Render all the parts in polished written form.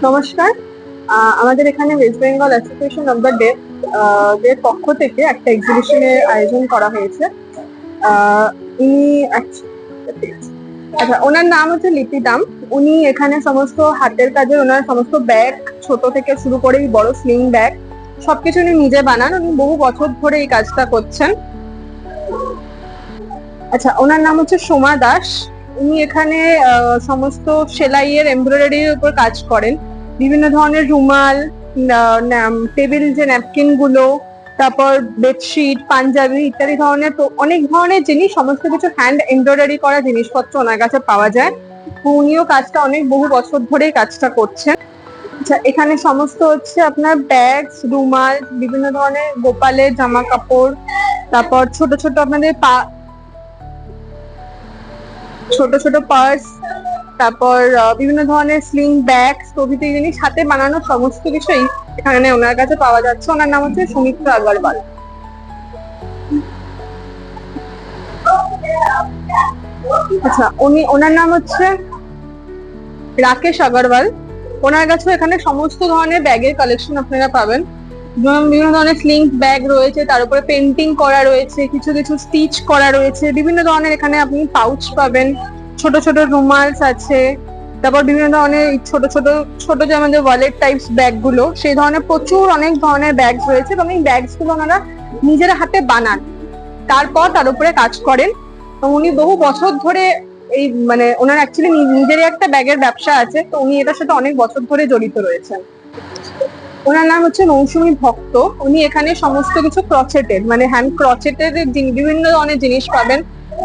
নমস্কার। আমাদের এখানে West Bengal association of the deaf দের পক্ষ থেকে একটা এক্সিবিশনের আয়োজন করা হয়েছে। ইনি আচ্ছা, ওনার নাম হচ্ছে লিপি দাম। উনি এখানে সমস্ত হাতের কাজের ওনার সমস্ত ব্যাগ, ছোট থেকে শুরু করে বড় স্লিং ব্যাগ, সবকিছু উনি নিজে বানান। উনি বহু বছর ধরে এই কাজটা করছেন। আচ্ছা, ওনার নাম হচ্ছে সোমা দাস। উনি এখানে সমস্ত সেলাইয়ের এমব্রয়ডারির উপর কাজ করেন। বিভিন্ন ধরনের রুমাল, টেবিল যে ন্যাপকিন গুলো, তারপর বেডশিট, পাঞ্জাবি ইত্যাদি ধরনের অনেক ধরনের জিনিস, সমস্ত কিছু হ্যান্ড এমব্রয়ডারি করা জিনিসপত্র ওনার কাছে পাওয়া যায়। উনিও কাজটা বহু বছর ধরেই কাজটা করছেন। আচ্ছা, এখানে সমস্ত হচ্ছে আপনার ব্যাগ, রুমাল, বিভিন্ন ধরনের গোপালের জামা কাপড়, তারপর ছোট ছোট আপনাদের ছোট ছোট পার্স, তারপর বিভিন্ন ধরনের স্লিং ব্যাগ প্রভৃতি জিনিস হাতে বানানো সমস্ত কিছুই এখানে ওনার কাছে পাওয়া যাচ্ছে। ওনার নাম হচ্ছে সুমিত্রা আগরওয়াল। আচ্ছা, ওনার নাম হচ্ছে রাকেশ আগরওয়াল। ওনার কাছে এখানে সমস্ত ধরনের ব্যাগের কালেকশন আপনারা পাবেন। বিভিন্ন ধরনের স্লিং ব্যাগ রয়েছে, তার উপরে পেন্টিং করা রয়েছে, কিছু কিছু স্টিচ করা রয়েছে, বিভিন্ন ধরনের এখানে আপনি পাউচ পাবেন, ছোট ছোট রুমালস আছে, তারপর বিভিন্ন ধরনের ছোট ছোট ছোট যে আমাদের ওয়ালেট টাইপস ব্যাগ গুলো, সেই ধরনের প্রচুর অনেক ধরনের ব্যাগ রয়েছে এবং এই ব্যাগস গুলো ওনারা নিজের হাতে বানান, তারপর তার উপরে কাজ করেন। উনি বহু বছর ধরে এই ওনার অ্যাকচুয়ালি নিজেরই একটা ব্যাগের ব্যবসা আছে, তো উনি এটার সাথে অনেক বছর ধরে জড়িত রয়েছেন। ওনার নাম হচ্ছে মৌসুমী ভক্ত। উনি এখানে সমস্ত কিছু ক্রচেটের হ্যান্ড ক্রচেটের বিভিন্ন ধরনের জিনিস পাবেন।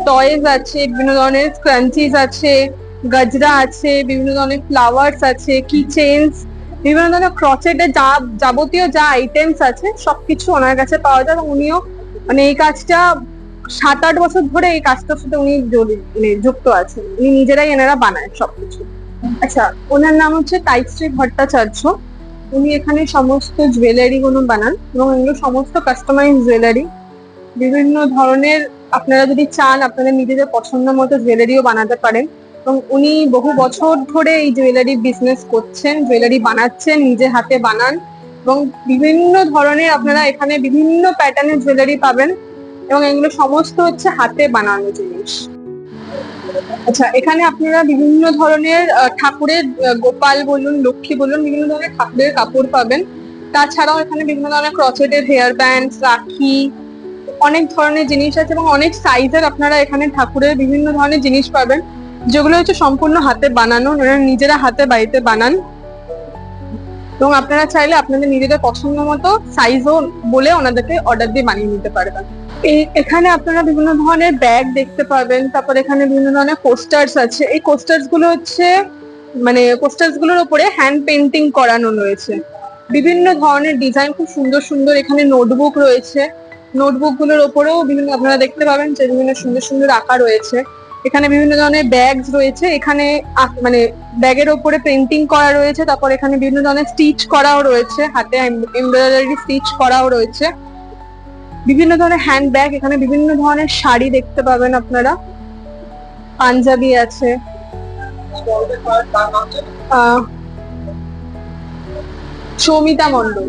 টয়েস আছে, বিভিন্ন ধরনের ক্রাঞ্চিজ আছে, গজরা আছে, বিভিন্ন ধরনের ফ্লাওয়ার্স আছে, কি চেইনস, বিভিন্ন ধরনের ক্রচেটের যাবতীয় যা আইটেমস আছে সবকিছু ওনার কাছে পাওয়া যায়। এবং উনিও এই কাজটা 7-8 বছর ধরে এই কাজটার সাথে উনি যুক্ত আছেন। উনি নিজেরাই এনারা বানায় সবকিছু। আচ্ছা, ওনার নাম হচ্ছে তাইশ্রী ভট্টাচার্য। উনি এখানে সমস্ত জুয়েলারি গুলো বানান এবং এগুলো সমস্ত কাস্টমাইজ জুয়েলারি। বিভিন্ন ধরনের আপনারা যদি চান আপনাদের নিজেদের পছন্দ মতো জুয়েলারিও বানাতে পারেন। এবং উনি বহু বছর ধরে এই জুয়েলারি বিজনেস করছেন, জুয়েলারি বানাচ্ছেন, নিজে হাতে বানান এবং বিভিন্ন ধরনের আপনারা এখানে বিভিন্ন প্যাটার্নের জুয়েলারি পাবেন এবং এগুলো সমস্ত হচ্ছে হাতে বানানো জিনিস। আচ্ছা, এখানে আপনারা বিভিন্ন ধরনের ঠাকুরের গোপাল বলুন, লক্ষ্মী বলুন, বিভিন্ন ধরনের ঠাকুরের কাপড় পাবেন। তাছাড়াও এখানে বিভিন্ন ধরনের ক্রচেটের হেয়ার ব্যান্ড, রাখি, অনেক ধরনের জিনিস আছে এবং অনেক সাইজের আপনারা এখানে ঠাকুরের বিভিন্ন ধরনের জিনিস পাবেন, যেগুলো হচ্ছে সম্পূর্ণ হাতে বানানো, নিজেরা হাতে বাড়িতে বানান। এবং আপনারা চাইলে আপনাদের নিজেদের পছন্দ মতো সাইজও বলে ওনাদেরকে অর্ডার দিয়ে বানিয়ে নিতে পারবেন। এখানে আপনারা বিভিন্ন ধরনের ব্যাগ দেখতে পাবেন। তারপর এখানে বিভিন্ন ধরনের পোস্টার্স আছে। এই পোস্টার্স গুলো হচ্ছে পোস্টার্স গুলোর উপরে হ্যান্ড পেন্টিং করানো রয়েছে, বিভিন্ন ধরনের ডিজাইন, খুব সুন্দর সুন্দর। এখানে নোটবুক রয়েছে, নোটবুক গুলোর ওপরেও বিভিন্ন আপনারা দেখতে পাবেন যে বিভিন্ন সুন্দর সুন্দর আঁকা রয়েছে। এখানে বিভিন্ন ধরনের ব্যাগস রয়েছে, এখানে ব্যাগের ওপরে পেন্টিং করা রয়েছে। তারপর এখানে বিভিন্ন ধরনের স্টিচ করাও রয়েছে, হাতে এমব্রয়ডারি স্টিচ করাও রয়েছে। বিভিন্ন ধরনের হ্যান্ড ব্যাগ, এখানে বিভিন্ন ধরনের শাড়ি দেখতে পাবেন আপনারা, পাঞ্জাবি আছে। সৌমিতা মণ্ডল,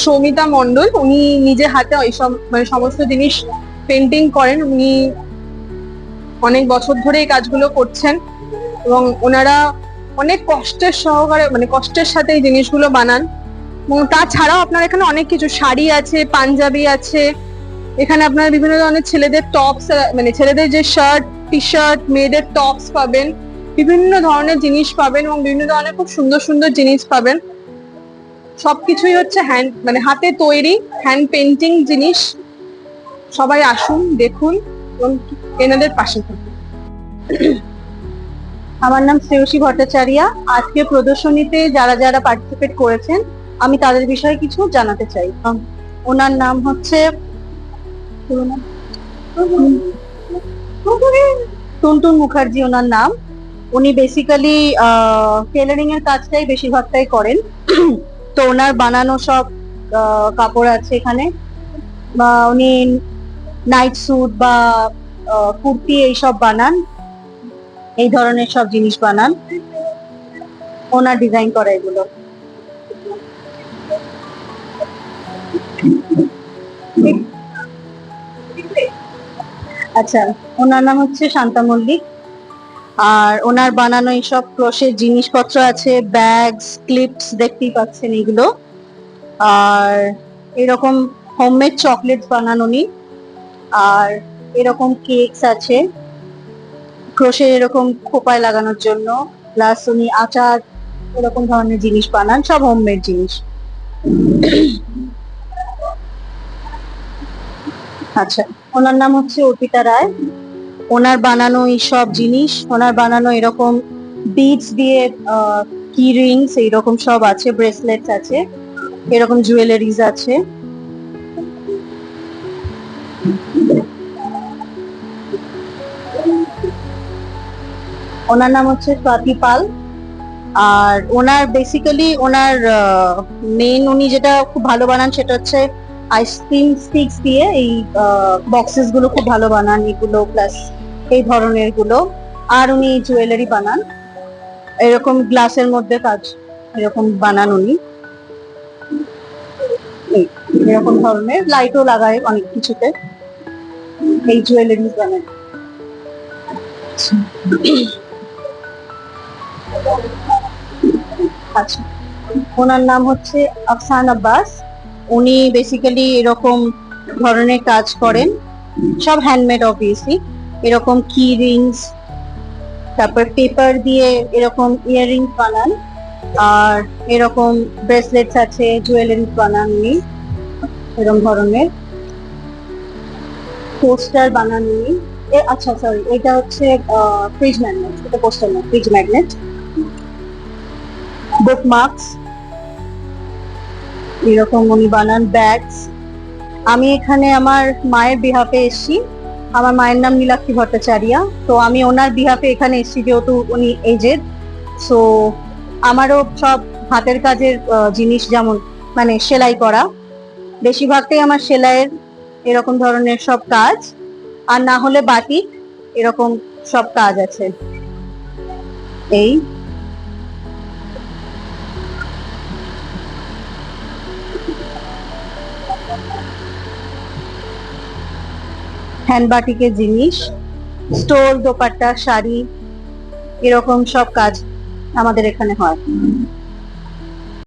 সৌমিতা মণ্ডল উনি নিজে হাতে ওইসব সমস্ত জিনিস পেন্টিং করেন। উনি অনেক বছর ধরে এই কাজগুলো করছেন এবং ওনারা অনেক কষ্টের সহকারে কষ্টের সাথে এই জিনিসগুলো বানান। এবং তাছাড়াও আপনার এখানে অনেক কিছু শাড়ি আছে, পাঞ্জাবি আছে। এখানে আপনারা বিভিন্ন ধরনের ছেলেদের টপস, ছেলেদের যে শার্ট, টি শার্ট, মেয়েদের টপস পাবেন, বিভিন্ন ধরনের জিনিস পাবেন এবং বিভিন্ন ধরনের খুব সুন্দর সুন্দর জিনিস পাবেন। সবকিছুই হচ্ছে হ্যান্ড হাতে তৈরি হ্যান্ড পেন্টিং জিনিস। সবাই আসুন, দেখুন এবং এনাদের পাশে থাকুন। আমার নাম শ্রেয়সী ভট্টাচার্য। আজকে প্রদর্শনীতে যারা যারা পার্টিসিপেট করেছেন আমি তাদের বিষয়ে কিছু জানাতে চাই। ওনার নাম হচ্ছে টুনটুন মুখার্জি ওনার নাম। উনি বেসিক্যালি টেলারিং এর কাজটাই বেশিরভাগটাই করেন। তো ওনার বানানো সব কাপড় আছে এখানে, বা উনি নাইট স্যুট বা কুর্তি এইসব বানান, এই ধরনের সব জিনিস বানান। ওনার ডিজাইন করা এগুলো। আচ্ছা, ওনার নাম হচ্ছে শান্তা মল্লিক। আর ওনার বানানো এইসব ক্রোশের জিনিসপত্র আছে, ব্যাগস, ক্লিপস দেখতেই পাচ্ছেন এগুলো। আর এরকম হোমমেড চকলেটস বানান উনি। আর এরকম কেকস আছে ক্রোশের এরকম খোপায় লাগানোর জন্য, প্লাস উনি আচার এরকম ধরনের জিনিস বানান, সব হোমমেড জিনিস। আচ্ছা, ওনার নাম হচ্ছে অর্পিতা রায়। ওনার বানানো এইসব জিনিস, ওনার বানানো এরকম বিডস দিয়ে কি রিংস এইরকম সব আছে, ব্রেসলেটস আছে, এরকম জুয়েলারিজ আছে। ওনার নাম হচ্ছে স্বাতি পাল। আর ওনার বেসিক্যালি ওনার মেইন উনি যেটা খুব ভালো বানান সেটা হচ্ছে আইসক্রিম স্টিক্স দিয়ে এই বক্সেস গুলো খুব ভালো বানান, এগুলো প্লাস এই ধরনের গুলো। আর উনি জুয়েলারি বানান, এরকম গ্লাসের মধ্যে কাজ এরকম বানান উনি, এরকম ধরনের লাইটও লাগায় অনেক কিছুতে, এই জুয়েলারি বানান। আচ্ছা, ওনার নাম হচ্ছে আফসান আব্বাস। উনি বেসিক্যালি এরকম ধরনের কাজ করেন, সব হ্যান্ডমেড অবভিয়াসলি। এরকম কি রিংস, তারপর পেপার দিয়ে এরকম ইয়াররিংস বানান। আর এরকম ব্রেসলেটস আছে, জুয়েলারি বানান উনি এরকম ধরনের। পোস্টার বানান উনি। আচ্ছা সরি, এটা হচ্ছে ফ্রিজ ম্যাগনেট, এটা পোস্টার না, ফ্রিজ ম্যাগনেট। বুকমার্কস এরকম উনি বানান, ব্যাগস। আমি এখানে আমার মায়ের বিহাফে এসেছি, আমার মায়ের নাম নীলাক্ষী ভট্টাচার্য। তো আমি ওনার বিহাফে এখানে এসেছি যেহেতু উনি এজেড, সো আমারও সব হাতের কাজের জিনিস, যেমন মানে সেলাই করা, বেশিরভাগটাই আমার সেলাইয়ের এরকম ধরনের সব কাজ, আর না হলে বাটিক এরকম সব কাজ আছে। এই হ্যান্ড বাটিকের জিনিস, স্টোল, দোপাট্টা, শাড়ি এরকম সব কাজ আমাদের এখানে হয়।